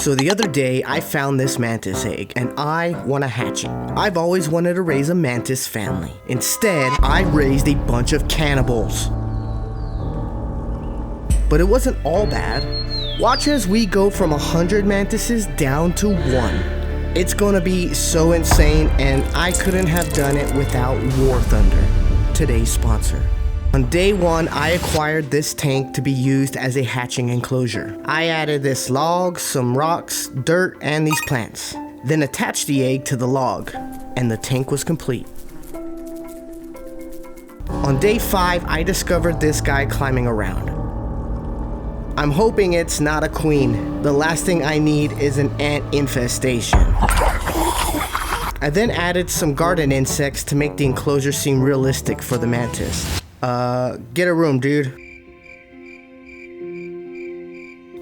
So the other day, I found this mantis egg, and I want to hatch it. I've always wanted to raise a mantis family. Instead, I raised a bunch of cannibals. But it wasn't all bad. Watch as we go from 100 mantises down to 1. It's gonna be so insane, and I couldn't have done it without War Thunder, today's sponsor. On day 1, I acquired this tank to be used as a hatching enclosure. I added this log, some rocks, dirt, and these plants. Then attached the egg to the log, and the tank was complete. On day 5, I discovered this guy climbing around. I'm hoping it's not a queen. The last thing I need is an ant infestation. I then added some garden insects to make the enclosure seem realistic for the mantis. Get a room, dude.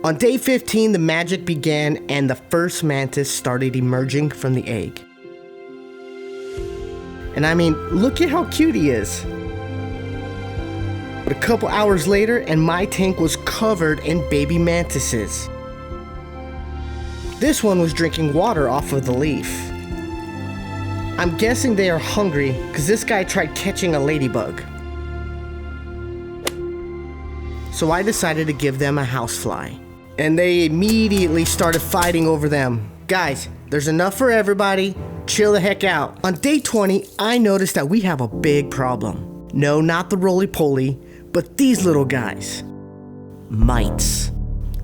On day 15, the magic began and the first mantis started emerging from the egg. And I mean, look at how cute he is. But a couple hours later, and my tank was covered in baby mantises. This one was drinking water off of the leaf. I'm guessing they are hungry because this guy tried catching a ladybug. So I decided to give them a housefly. And they immediately started fighting over them. Guys, there's enough for everybody. Chill the heck out. On day 20, I noticed that we have a big problem. No, not the roly-poly, but these little guys. Mites.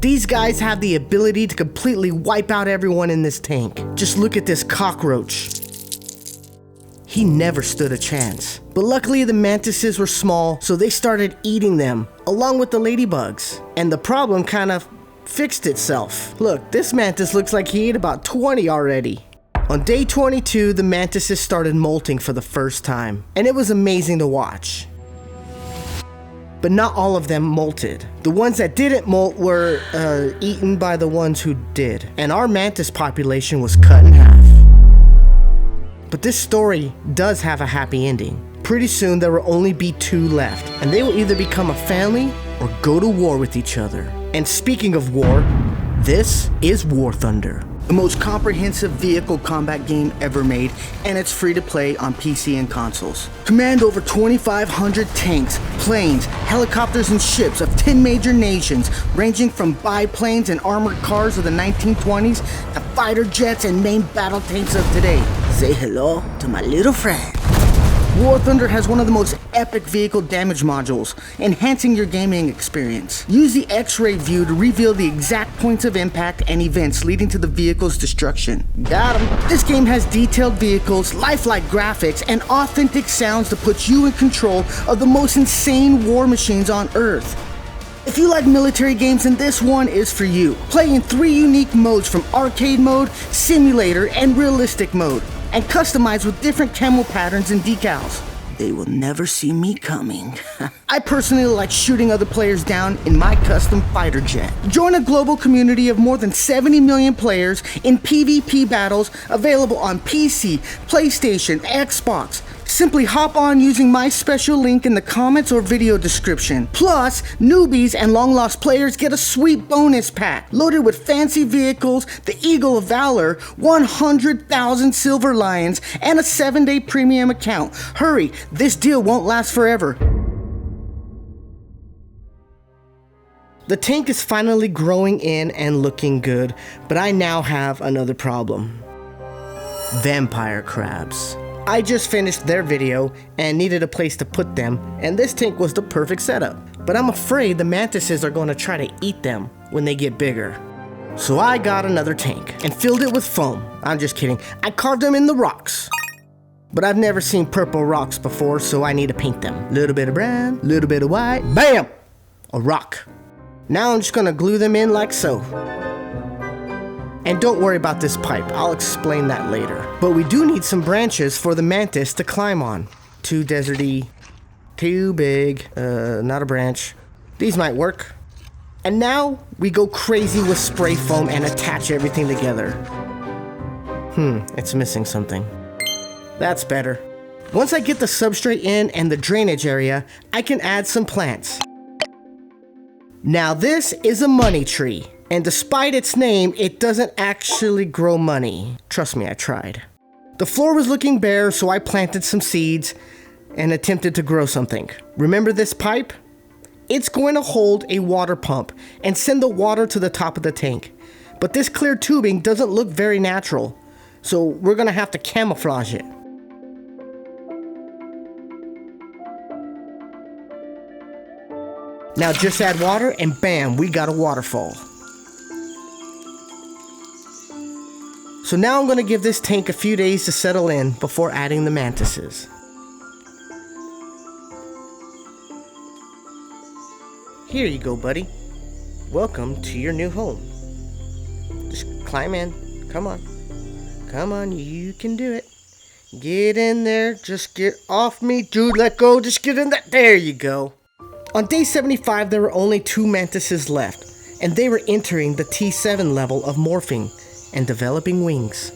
These guys have the ability to completely wipe out everyone in this tank. Just look at this cockroach. He never stood a chance. But luckily the mantises were small, so they started eating them, along with the ladybugs. And the problem kind of fixed itself. Look, this mantis looks like he ate about 20 already. On day 22, the mantises started molting for the first time, and it was amazing to watch. But not all of them molted. The ones that didn't molt were eaten by the ones who did, and our mantis population was cut in half. But this story does have a happy ending. Pretty soon there will only be 2 left, and they will either become a family or go to war with each other. And speaking of war, this is War Thunder. The most comprehensive vehicle combat game ever made, and it's free to play on PC and consoles. Command over 2,500 tanks, planes, helicopters, and ships of 10 major nations, ranging from biplanes and armored cars of the 1920s to fighter jets and main battle tanks of today. Say hello to my little friend. War Thunder has one of the most epic vehicle damage modules, enhancing your gaming experience. Use the X-ray view to reveal the exact points of impact and events leading to the vehicle's destruction. Got 'em. This game has detailed vehicles, lifelike graphics, and authentic sounds to put you in control of the most insane war machines on Earth. If you like military games, then this one is for you. Play in 3 unique modes from arcade mode, simulator, and realistic mode, and customize with different camo patterns and decals. They will never see me coming. I personally like shooting other players down in my custom fighter jet. Join a global community of more than 70 million players in PvP battles available on PC, PlayStation, Xbox. Simply hop on using my special link in the comments or video description. Plus, newbies and long-lost players get a sweet bonus pack loaded with fancy vehicles, the Eagle of Valor, 100,000 Silver Lions, and a 7-day premium account. Hurry, this deal won't last forever. The tank is finally growing in and looking good, but I now have another problem. Vampire crabs. I just finished their video and needed a place to put them, and this tank was the perfect setup. But I'm afraid the mantises are going to try to eat them when they get bigger. So I got another tank and filled it with foam. I'm just kidding. I carved them in the rocks. But I've never seen purple rocks before, so I need to paint them. Little bit of brown, little bit of white. Bam! A rock. Now I'm just going to glue them in like so. And don't worry about this pipe, I'll explain that later. But we do need some branches for the mantis to climb on. Too deserty, too big, not a branch. These might work. And now we go crazy with spray foam and attach everything together. It's missing something. That's better. Once I get the substrate in and the drainage area, I can add some plants. Now this is a money tree. And despite its name, it doesn't actually grow money. Trust me, I tried. The floor was looking bare, so I planted some seeds and attempted to grow something. Remember this pipe? It's going to hold a water pump and send the water to the top of the tank. But this clear tubing doesn't look very natural, so we're gonna have to camouflage it. Now just add water and bam, we got a waterfall. So now I'm gonna give this tank a few days to settle in before adding the mantises. Here you go, buddy. Welcome to your new home. Just climb in. Come on. Come on, you can do it. Get in there. Just get off me. Dude, let go. Just get in there. There you go. On day 75, there were only 2 mantises left, and they were entering the T7 level of morphing and developing wings.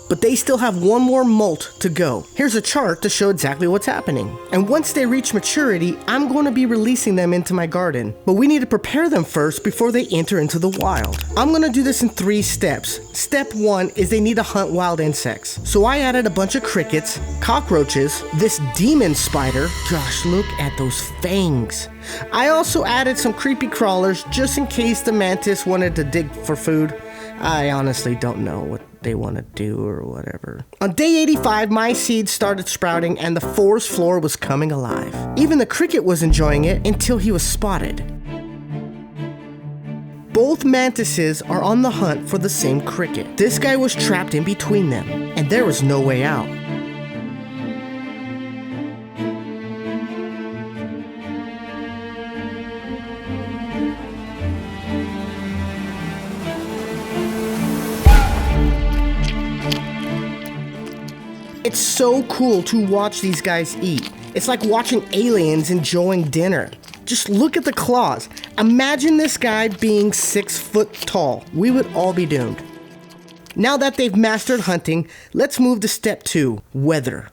But they still have one more molt to go. Here's a chart to show exactly what's happening. And once they reach maturity, I'm going to be releasing them into my garden. But we need to prepare them first before they enter into the wild. I'm going to do this in 3 steps. Step 1 is they need to hunt wild insects. So I added a bunch of crickets, cockroaches, this demon spider. Gosh, look at those fangs. I also added some creepy crawlers just in case the mantis wanted to dig for food. I honestly don't know what they want to do or whatever. On day 85, my seeds started sprouting and the forest floor was coming alive. Even the cricket was enjoying it until he was spotted. Both mantises are on the hunt for the same cricket. This guy was trapped in between them, and there was no way out. It's so cool to watch these guys eat. It's like watching aliens enjoying dinner. Just look at the claws. Imagine this guy being 6 foot tall. We would all be doomed. Now that they've mastered hunting, let's move to step 2, weather.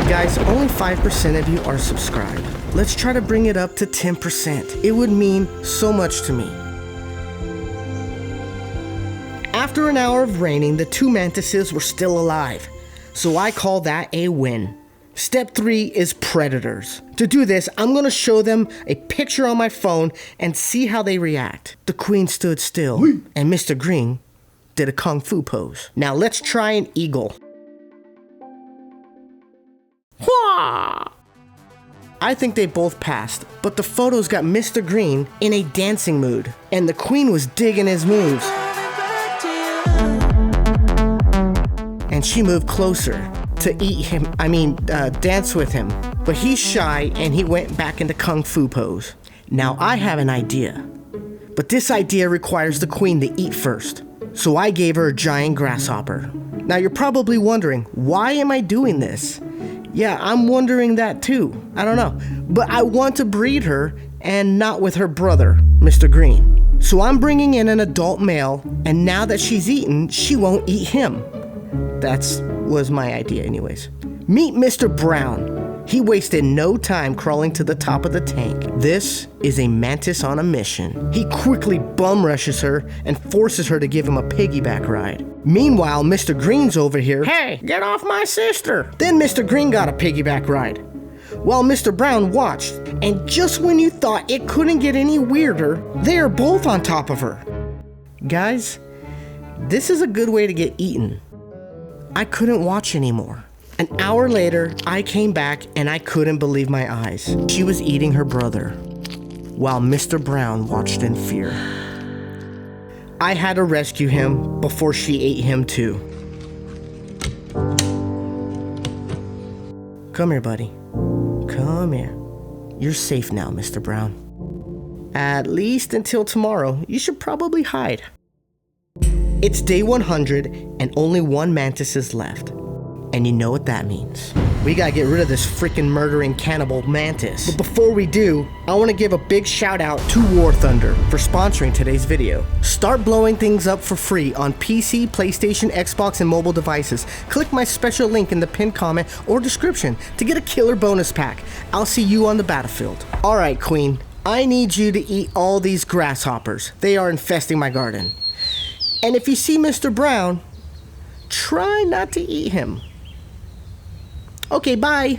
Guys, only 5% of you are subscribed. Let's try to bring it up to 10%. It would mean so much to me. After an hour of raining, the 2 mantises were still alive. So I call that a win. Step 3 is predators. To do this, I'm going to show them a picture on my phone and see how they react. The queen stood still, and Mr. Green did a kung fu pose. Now let's try an eagle. I think they both passed, but the photos got Mr. Green in a dancing mood, and the queen was digging his moves. And she moved closer to dance with him. But he's shy and he went back into kung fu pose. Now I have an idea, but this idea requires the queen to eat first. So I gave her a giant grasshopper. Now you're probably wondering, why am I doing this? Yeah, I'm wondering that too. I don't know. But I want to breed her and not with her brother, Mr. Green. So I'm bringing in an adult male, and now that she's eaten, she won't eat him. That was my idea anyways. Meet Mr. Brown. He wasted no time crawling to the top of the tank. This is a mantis on a mission. He quickly bum rushes her and forces her to give him a piggyback ride. Meanwhile, Mr. Green's over here. Hey, get off my sister! Then Mr. Green got a piggyback ride, while Mr. Brown watched. And just when you thought it couldn't get any weirder, they are both on top of her. Guys, this is a good way to get eaten. I couldn't watch anymore. An hour later, I came back and I couldn't believe my eyes. She was eating her brother, while Mr. Brown watched in fear. I had to rescue him before she ate him too. Come here, buddy. Come here. You're safe now, Mr. Brown. At least until tomorrow. You should probably hide. It's day 100 and only 1 mantis is left. And you know what that means. We gotta get rid of this freaking murdering cannibal Mantis. But before we do, I wanna give a big shout out to War Thunder for sponsoring today's video. Start blowing things up for free on PC, PlayStation, Xbox, and mobile devices. Click my special link in the pinned comment or description to get a killer bonus pack. I'll see you on the battlefield. Alright, Queen, I need you to eat all these grasshoppers. They are infesting my garden. And if you see Mr. Brown, try not to eat him. Okay, bye.